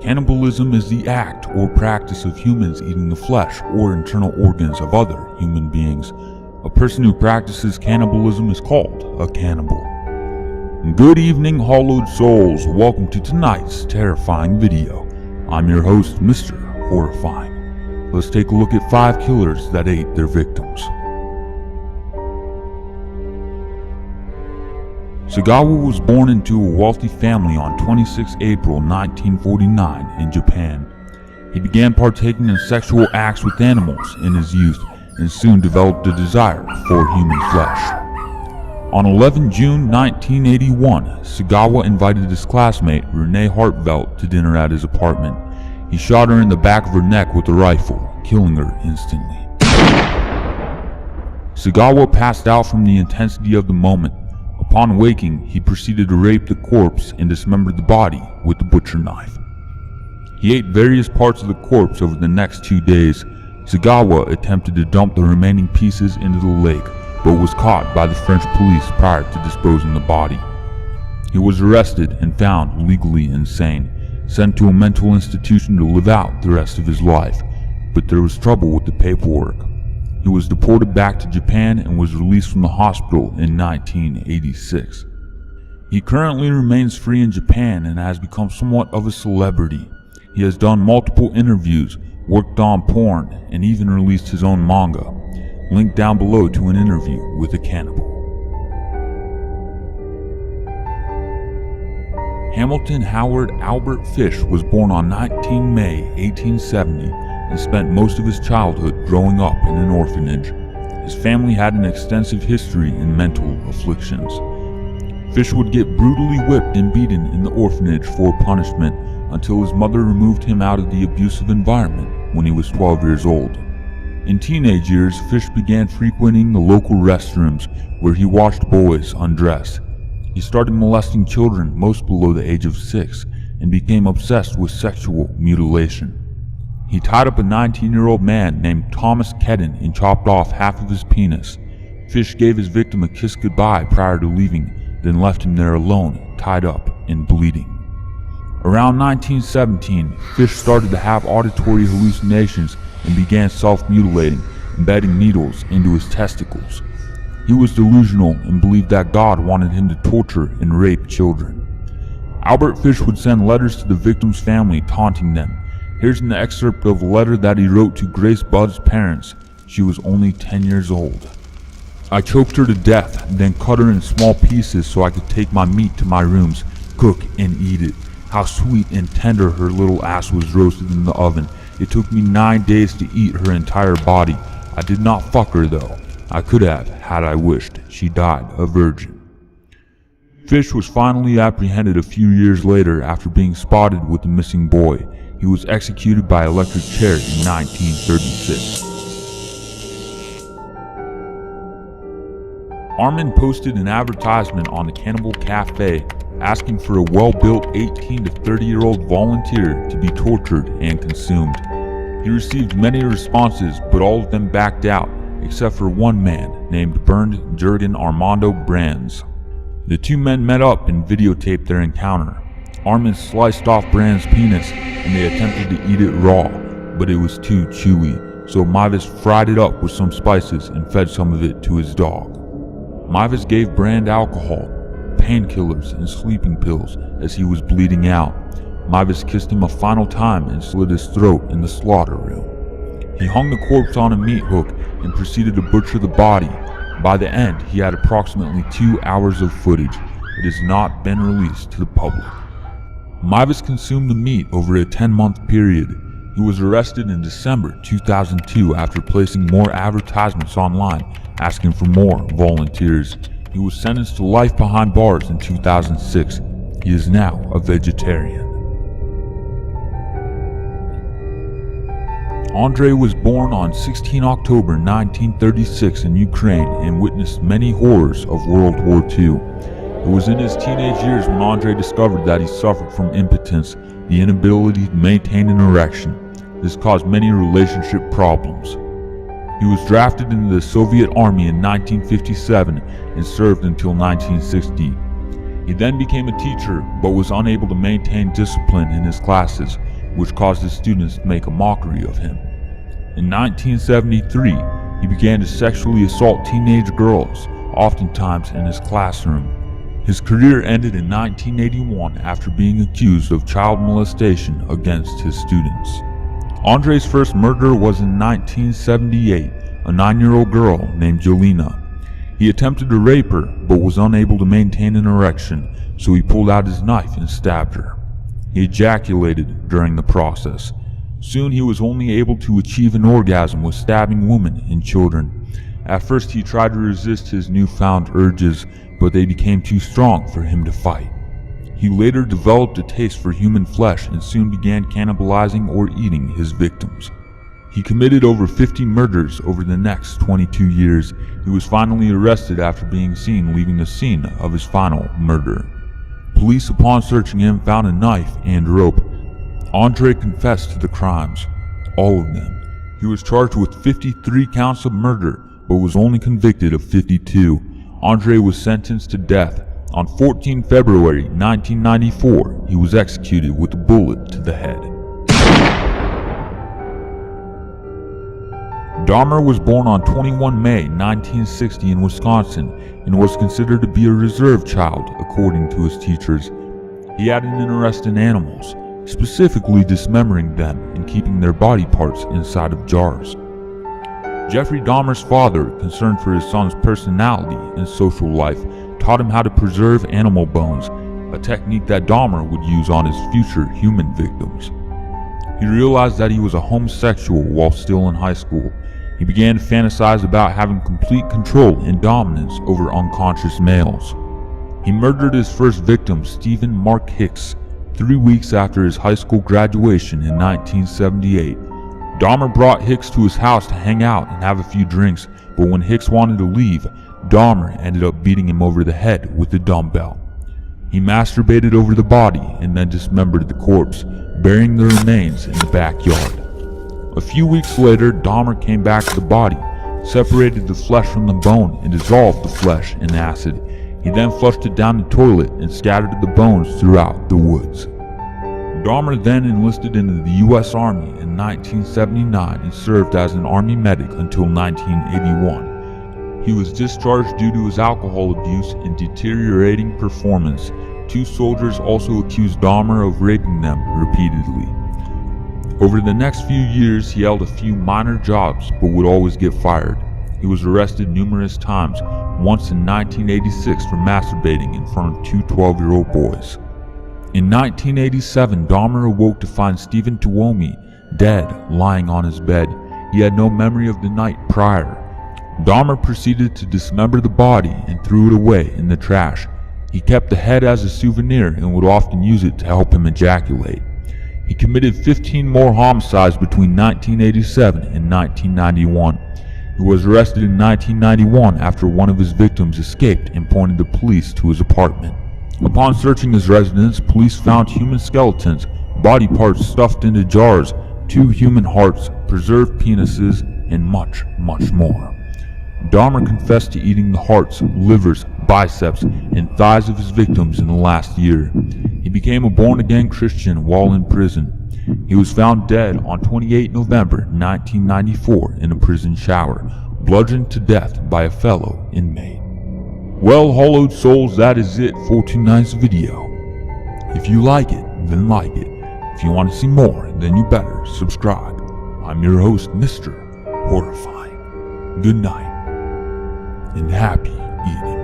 Cannibalism is the act or practice of humans eating the flesh or internal organs of other human beings. A person who practices cannibalism is called a cannibal. Good evening, hollowed souls. Welcome to tonight's terrifying video. I'm your host, Mr. Horrifying. Let's take a look at 5 killers that ate their victims. Sagawa was born into a wealthy family on 26 April 1949 in Japan. He began partaking in sexual acts with animals in his youth and soon developed a desire for human flesh. On 11 June 1981, Sagawa invited his classmate Renee Hartvelt to dinner at his apartment. He shot her in the back of her neck with a rifle, killing her instantly. Sagawa passed out from the intensity of the moment. Upon waking, he proceeded to rape the corpse and dismembered the body with the butcher knife. He ate various parts of the corpse over the next 2 days. Sagawa attempted to dump the remaining pieces into the lake, but was caught by the French police prior to disposing the body. He was arrested and found legally insane, sent to a mental institution to live out the rest of his life, but there was trouble with the paperwork. He was deported back to Japan and was released from the hospital in 1986. He currently remains free in Japan and has become somewhat of a celebrity. He has done multiple interviews, worked on porn, and even released his own manga. Link down below to an interview with a cannibal. Hamilton Howard Albert Fish was born on 19 May 1870 and spent most of his childhood growing up in an orphanage. His family had an extensive history in mental afflictions. Fish would get brutally whipped and beaten in the orphanage for punishment until his mother removed him out of the abusive environment when he was 12 years old. In teenage years, Fish began frequenting the local restrooms where he watched boys undress. He started molesting children, most below the age of 6, and became obsessed with sexual mutilation. He tied up a 19-year-old man named Thomas Kedden and chopped off half of his penis. Fish gave his victim a kiss goodbye prior to leaving, then left him there alone, tied up and bleeding. Around 1917, Fish started to have auditory hallucinations and began self-mutilating, embedding needles into his testicles. He was delusional and believed that God wanted him to torture and rape children. Albert Fish would send letters to the victim's family taunting them. Here's an excerpt of a letter that he wrote to Grace Budd's parents. She was only 10 years old. I choked her to death, then cut her in small pieces so I could take my meat to my rooms, cook and eat it. How sweet and tender her little ass was roasted in the oven. It took me 9 days to eat her entire body. I did not fuck her though. I could have, had I wished. She died a virgin. Fish was finally apprehended a few years later after being spotted with the missing boy. He was executed by electric chair in 1936. Armin posted an advertisement on the Cannibal Cafe asking for a well-built 18 to 30-year-old volunteer to be tortured and consumed. He received many responses, but all of them backed out, except for one man named Bernd Jürgen Armando Brands. The two men met up and videotaped their encounter. Armin sliced off Brand's penis and they attempted to eat it raw, but it was too chewy, so Meiwes fried it up with some spices and fed some of it to his dog. Meiwes gave Brand alcohol, painkillers, and sleeping pills as he was bleeding out. Meiwes kissed him a final time and slit his throat in the slaughter room. He hung the corpse on a meat hook and proceeded to butcher the body. By the end, he had approximately 2 hours of footage. It has not been released to the public. Meiwes consumed the meat over a 10-month period. He was arrested in December 2002 after placing more advertisements online asking for more volunteers. He was sentenced to life behind bars in 2006. He is now a vegetarian. Andrei was born on 16 October 1936 in Ukraine and witnessed many horrors of World War II. It was in his teenage years when Andrei discovered that he suffered from impotence, the inability to maintain an erection. This caused many relationship problems. He was drafted into the Soviet Army in 1957 and served until 1960. He then became a teacher, but was unable to maintain discipline in his classes. which caused his students to make a mockery of him. In 1973, he began to sexually assault teenage girls, oftentimes in his classroom. His career ended in 1981 after being accused of child molestation against his students. Andrei's first murder was in 1978, a 9-year-old girl named Jelena. He attempted to rape her, but was unable to maintain an erection, so he pulled out his knife and stabbed her. He ejaculated during the process. Soon he was only able to achieve an orgasm with stabbing women and children. At first he tried to resist his newfound urges, but they became too strong for him to fight. He later developed a taste for human flesh and soon began cannibalizing or eating his victims. He committed over 50 murders over the next 22 years. He was finally arrested after being seen leaving the scene of his final murder. Police, upon searching him, found a knife and rope. Andrei confessed to the crimes, all of them. He was charged with 53 counts of murder, but was only convicted of 52. Andrei was sentenced to death. On 14 February 1994, he was executed with a bullet to the head. Dahmer was born on 21 May 1960 in Wisconsin and was considered to be a reserve child, according to his teachers. He had an interest in animals, specifically dismembering them and keeping their body parts inside of jars. Jeffrey Dahmer's father, concerned for his son's personality and social life, taught him how to preserve animal bones, a technique that Dahmer would use on his future human victims. He realized that he was a homosexual while still in high school. He began to fantasize about having complete control and dominance over unconscious males. He murdered his first victim, Stephen Mark Hicks, 3 weeks after his high school graduation in 1978. Dahmer brought Hicks to his house to hang out and have a few drinks, but when Hicks wanted to leave, Dahmer ended up beating him over the head with a dumbbell. He masturbated over the body and then dismembered the corpse, burying the remains in the backyard. A few weeks later, Dahmer came back to the body, separated the flesh from the bone, and dissolved the flesh in acid. He then flushed it down the toilet and scattered the bones throughout the woods. Dahmer then enlisted into the U.S. Army in 1979 and served as an Army medic until 1981. He was discharged due to his alcohol abuse and deteriorating performance. 2 soldiers also accused Dahmer of raping them repeatedly. Over the next few years, he held a few minor jobs but would always get fired. He was arrested numerous times, once in 1986 for masturbating in front of 2 12-year-old boys. In 1987, Dahmer awoke to find Stephen Tuomi dead, lying on his bed. He had no memory of the night prior. Dahmer proceeded to dismember the body and threw it away in the trash. He kept the head as a souvenir and would often use it to help him ejaculate. He committed 15 more homicides between 1987 and 1991. He was arrested in 1991 after one of his victims escaped and pointed the police to his apartment. Upon searching his residence, police found human skeletons, body parts stuffed into jars, 2 human hearts, preserved penises, and much, much more. Dahmer confessed to eating the hearts, livers, biceps, and thighs of his victims in the last year. He became a born-again Christian while in prison. He was found dead on 28 November 1994 in a prison shower, bludgeoned to death by a fellow inmate. Well, hollowed souls, that is it for tonight's video. If you like it, then like it. If you want to see more, then you better subscribe. I'm your host, Mr. Horrifying. Good night, and happy eating.